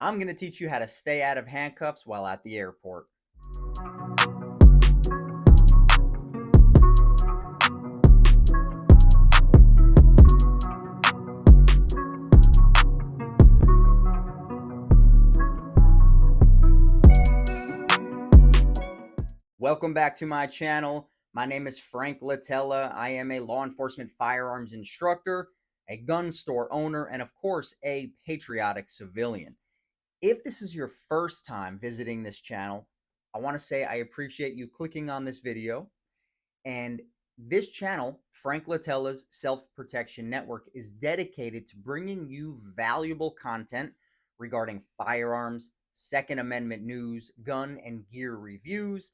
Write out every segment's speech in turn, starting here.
I'm going to teach you how to stay out of handcuffs while at the airport. Welcome back to my channel. My name is Frank Latella. I am a law enforcement firearms instructor, a gun store owner, and of course, a patriotic civilian. If this is your first time visiting this channel, I want to say I appreciate you clicking on this video. And this channel, Frank Latella's Self-Protection Network, is dedicated to bringing you valuable content regarding firearms, Second Amendment news, gun and gear reviews,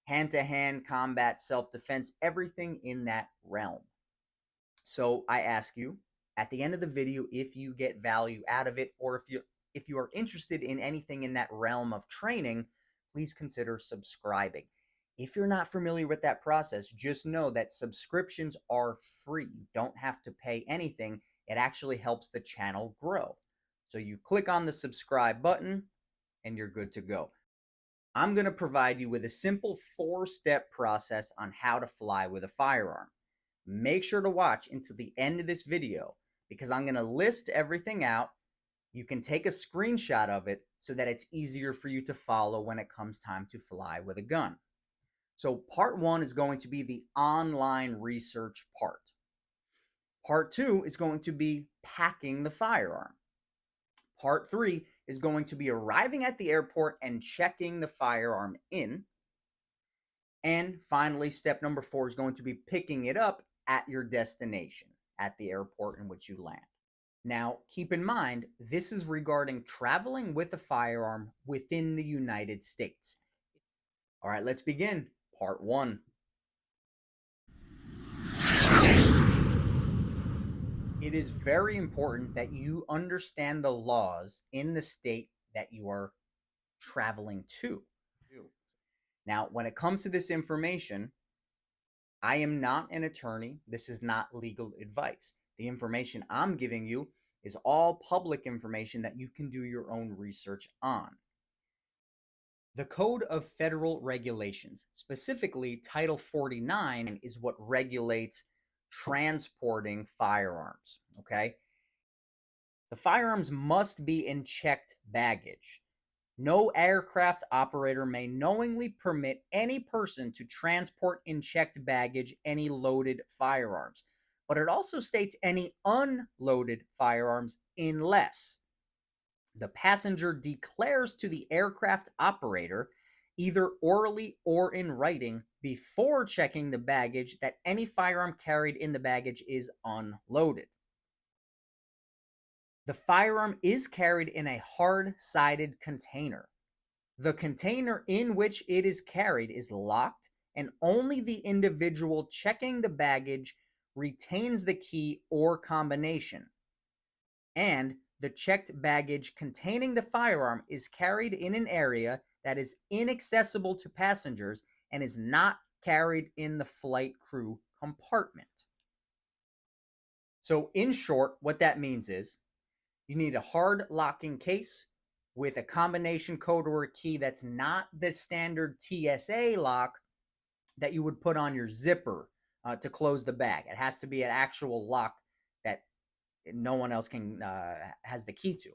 hand-to-hand combat, self-defense, everything in that realm. So I ask you, at the end of the video, if you get value out of it, or if you are interested in anything in that realm of training, please consider subscribing. If you're not familiar with that process, just know that subscriptions are free. You don't have to pay anything. It actually helps the channel grow. So you click on the subscribe button and you're good to go. I'm going to provide you with a simple 4-step process on how to fly with a firearm. Make sure to watch until the end of this video because I'm going to list everything out. You can take a screenshot of it so that it's easier for you to follow when it comes time to fly with a gun. So part 1 is going to be the online research part. Part 2 is going to be packing the firearm. Part 3 is going to be arriving at the airport and checking the firearm in. And finally, step number 4 is going to be picking it up at your destination, at the airport in which you land. Now, keep in mind, this is regarding traveling with a firearm within the United States. All right, let's begin. Part 1. It is very important that you understand the laws in the state that you are traveling to. Now, when it comes to this information, I am not an attorney. This is not legal advice. The information I'm giving you is all public information that you can do your own research on. The Code of Federal Regulations, specifically Title 49, is what regulates transporting firearms, okay? The firearms must be in checked baggage. No aircraft operator may knowingly permit any person to transport in checked baggage any loaded firearms. But it also states any unloaded firearms unless the passenger declares to the aircraft operator, either orally or in writing, before checking the baggage that any firearm carried in the baggage is unloaded. The firearm is carried in a hard-sided container. The container in which it is carried is locked, and only the individual checking the baggage retains the key or combination. And the checked baggage containing the firearm is carried in an area that is inaccessible to passengers and is not carried in the flight crew compartment. So in short, what that means is you need a hard locking case with a combination code or a key that's not the standard TSA lock that you would put on your zipper to close the bag. It has to be an actual lock that no one else can has the key to.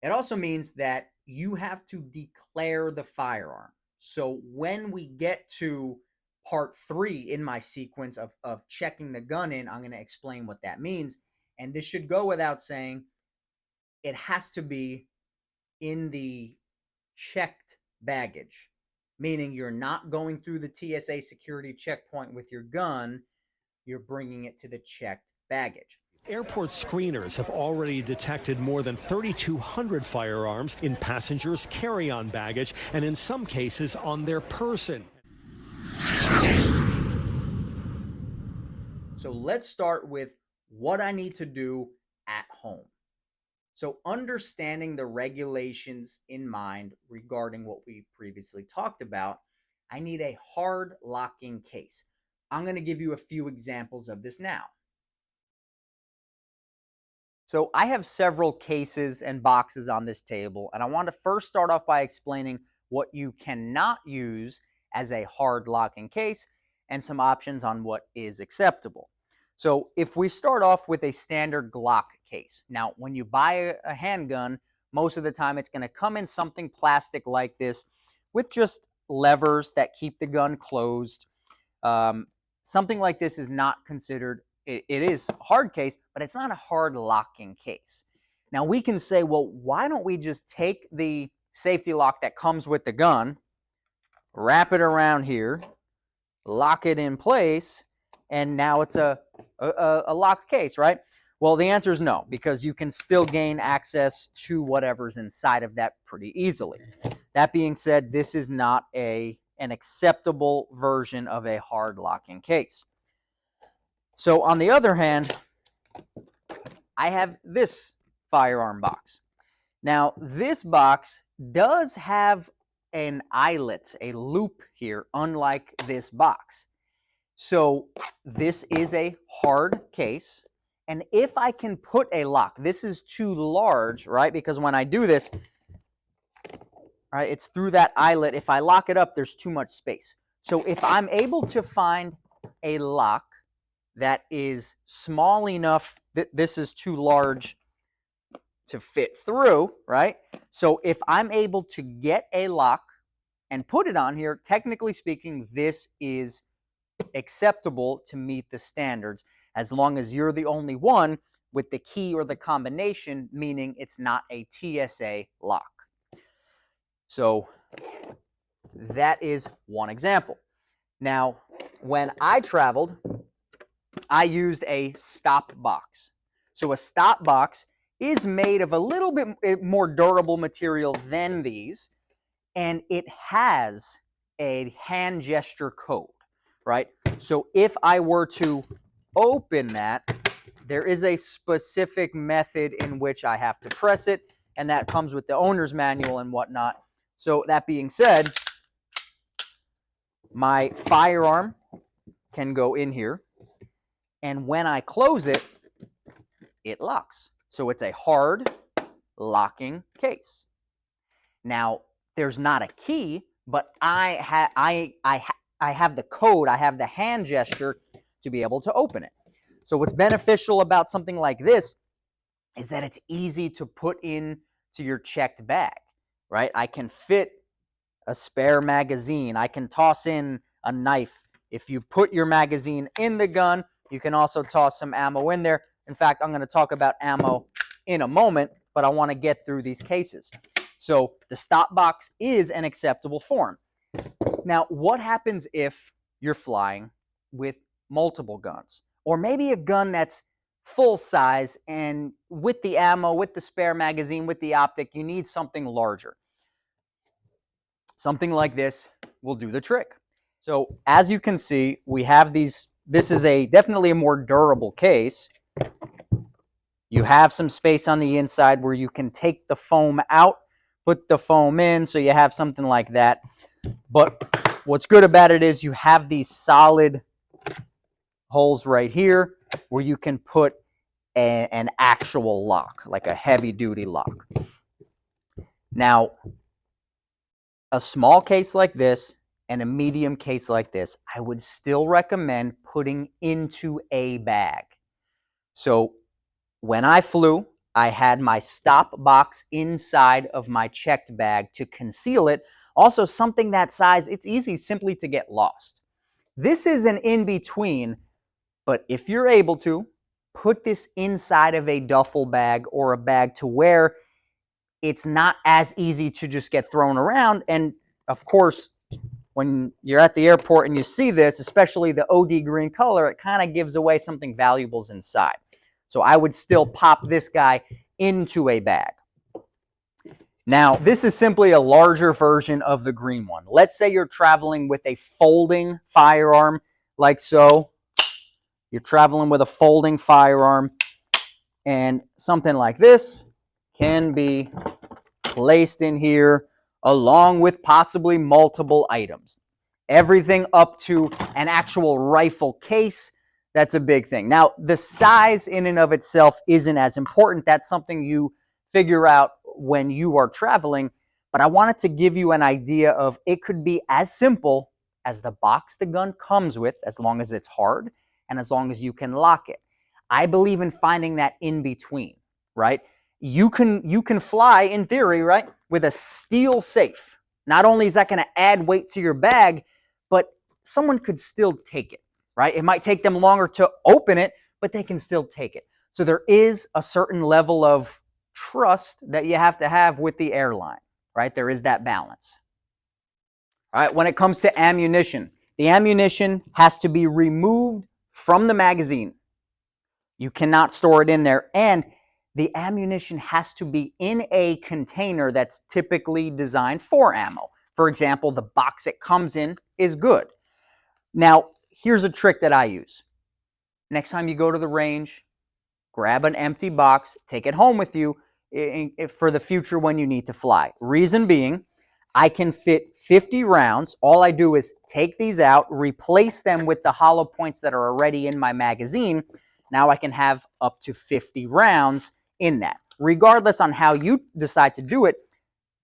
It also means that you have to declare the firearm. So when we get to part 3 in my sequence of checking the gun in, I'm going to explain what that means. And this should go without saying, it has to be in the checked baggage, meaning you're not going through the TSA security checkpoint with your gun, you're bringing it to the checked baggage. Airport screeners have already detected more than 3,200 firearms in passengers' carry-on baggage and in some cases on their person. So let's start with what I need to do at home. So understanding the regulations in mind regarding what we previously talked about, I need a hard locking case. I'm going to give you a few examples of this now. So I have several cases and boxes on this table, and I want to first start off by explaining what you cannot use as a hard locking case and some options on what is acceptable. So if we start off with a standard Glock case. Now, when you buy a handgun, most of the time it's going to come in something plastic like this with just levers that keep the gun closed. Something like this is not considered, it is a hard case, but it's not a hard locking case. Now we can say, well, why don't we just take the safety lock that comes with the gun, wrap it around here, lock it in place, and now it's a locked case, right? Well, the answer is no, because you can still gain access to whatever's inside of that pretty easily. That being said, this is not an acceptable version of a hard locking case. So on the other hand, I have this firearm box. Now, this box does have an eyelet, a loop here, unlike this box. So this is a hard case. And if I can put a lock, this is too large, right? Because when I do this, right, it's through that eyelet. If I lock it up, there's too much space. So if I'm able to find a lock that is small enough that this is too large to fit through, right? So if I'm able to get a lock and put it on here, technically speaking, this is acceptable to meet the standards, as long as you're the only one with the key or the combination, meaning it's not a TSA lock. So that is one example. Now, when I traveled, I used a stop box. So a stop box is made of a little bit more durable material than these, and it has a hand gesture code, right? So if I were to open that, there is a specific method in which I have to press it, and that comes with the owner's manual and whatnot. So that being said, my firearm can go in here, and when I close it, it locks. So it's a hard locking case. Now, there's not a key, but I have the code, I have the hand gesture to be able to open it. So what's beneficial about something like this is that it's easy to put into your checked bag, right? I can fit a spare magazine. I can toss in a knife. If you put your magazine in the gun, you can also toss some ammo in there. In fact, I'm going to talk about ammo in a moment, but I want to get through these cases. So the stop box is an acceptable form. Now, what happens if you're flying with multiple guns? Or maybe a gun that's full size, and with the ammo, with the spare magazine, with the optic, you need something larger. Something like this will do the trick. So as you can see, we have these. This is definitely a more durable case. You have some space on the inside where you can take the foam out, put the foam in, so you have something like that. But what's good about it is you have these solid holes right here where you can put an actual lock, like a heavy-duty lock. Now, a small case like this and a medium case like this, I would still recommend putting into a bag. So when I flew, I had my stop box inside of my checked bag to conceal it. Also, something that size, it's easy simply to get lost. This is an in-between, but if you're able to, put this inside of a duffel bag or a bag to where it's not as easy to just get thrown around. And of course, when you're at the airport and you see this, especially the OD green color, it kind of gives away something valuable inside. So I would still pop this guy into a bag. Now, this is simply a larger version of the green one. Let's say you're traveling with a folding firearm like so. You're traveling with a folding firearm, and something like this can be placed in here along with possibly multiple items. Everything up to an actual rifle case That's a big thing. Now, the size in and of itself isn't as important. That's something you figure out when you are traveling. But I wanted to give you an idea of it could be as simple as the box the gun comes with, as long as it's hard and as long as you can lock it. I believe in finding that in between, right? You can fly in theory, right, with a steel safe. Not only is that going to add weight to your bag, but someone could still take it, right? It might take them longer to open it, but they can still take it. So there is a certain level of trust that you have to have with the airline, right? There is that balance. All right, when it comes to ammunition, the ammunition has to be removed from the magazine. You cannot store it in there. And the ammunition has to be in a container that's typically designed for ammo. For example, the box it comes in is good. Now, here's a trick that I use. Next time you go to the range, grab an empty box, take it home with you for the future when you need to fly. Reason being, I can fit 50 rounds. All I do is take these out, replace them with the hollow points that are already in my magazine. Now I can have up to 50 rounds in that. Regardless on how you decide to do it,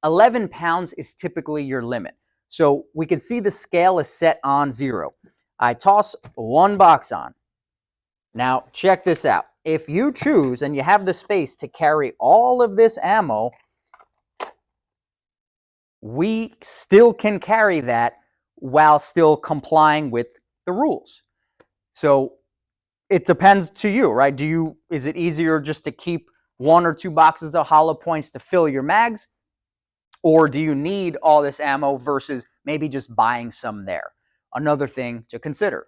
11 pounds is typically your limit. So we can see the scale is set on 0. I toss one box on. Now, check this out. If you choose and you have the space to carry all of this ammo, we still can carry that while still complying with the rules. So it depends to you, right? Is it easier just to keep 1 or 2 boxes of hollow points to fill your mags? Or do you need all this ammo versus maybe just buying some there? Another thing to consider.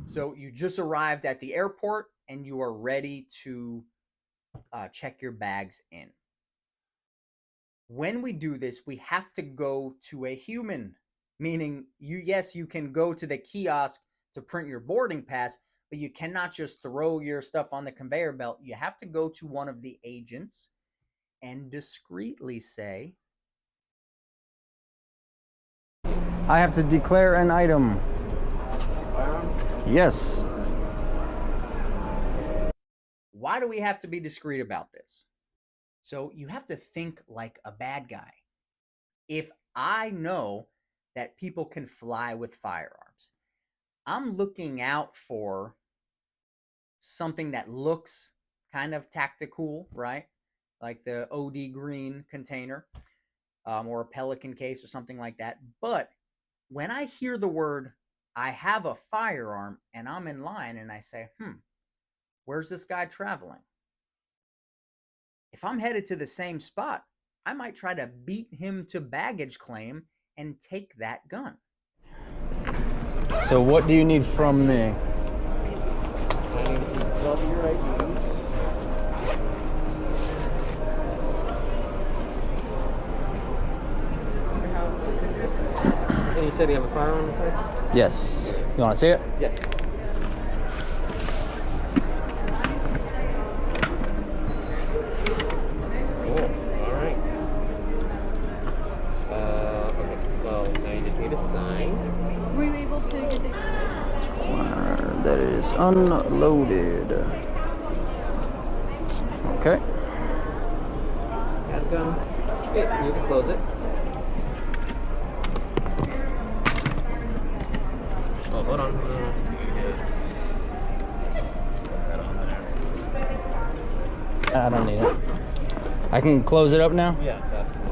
So you just arrived at the airport and you are ready to check your bags in. When we do this, we have to go to a human, meaning you can go to the kiosk to print your boarding pass, but you cannot just throw your stuff on the conveyor belt. You have to go to one of the agents and discreetly say, I have to declare an item. Yes. Why do we have to be discreet about this? So you have to think like a bad guy. If I know that people can fly with firearms, I'm looking out for something that looks kind of tactical, right? Like the OD green container or a Pelican case or something like that. But when I hear the word, I have a firearm, and I'm in line and I say, where's this guy traveling? If I'm headed to the same spot, I might try to beat him to baggage claim and take that gun. So what do you need from me? I need to see 12 of your IDs. And you said you have a firearm inside? Yes. You want to see it? Yes. Cool. All right. Okay. So now you just need a sign. Were you able to get the... That it is unloaded. Okay. Got gun. Okay, you can close it. Oh, hold on. I don't need it. I can close it up now? Yes, absolutely.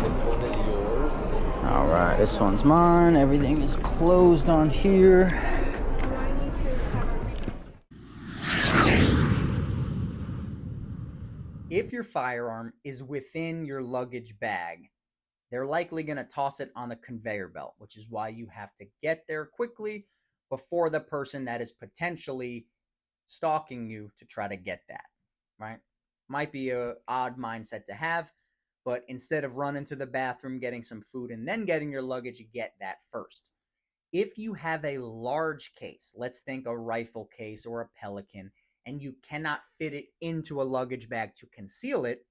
This one is yours. All right, this one's mine. Everything is closed on here. If your firearm is within your luggage bag, they're likely going to toss it on the conveyor belt, which is why you have to get there quickly before the person that is potentially stalking you to try to get that, right? Might be a odd mindset to have, but instead of running to the bathroom, getting some food, and then getting your luggage, you get that first. If you have a large case, let's think a rifle case or a Pelican, and you cannot fit it into a luggage bag to conceal it,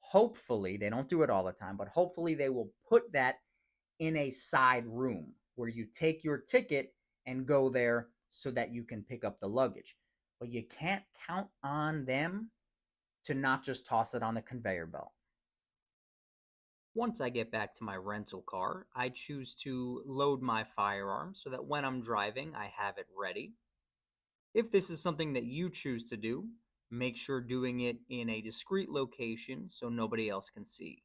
hopefully, they don't do it all the time, but hopefully they will put that in a side room where you take your ticket and go there so that you can pick up the luggage. But you can't count on them to not just toss it on the conveyor belt. Once I get back to my rental car, I choose to load my firearm so that when I'm driving, I have it ready. If this is something that you choose to do, make sure doing it in a discreet location so nobody else can see.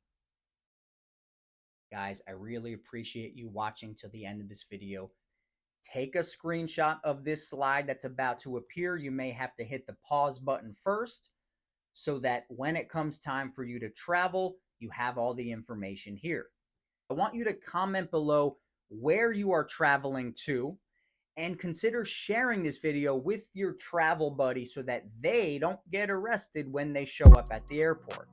Guys, I really appreciate you watching till the end of this video. Take a screenshot of this slide that's about to appear. You may have to hit the pause button first so that when it comes time for you to travel, you have all the information here. I want you to comment below where you are traveling to and consider sharing this video with your travel buddy so that they don't get arrested when they show up at the airport.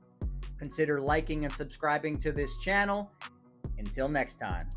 Consider liking and subscribing to this channel. Until next time.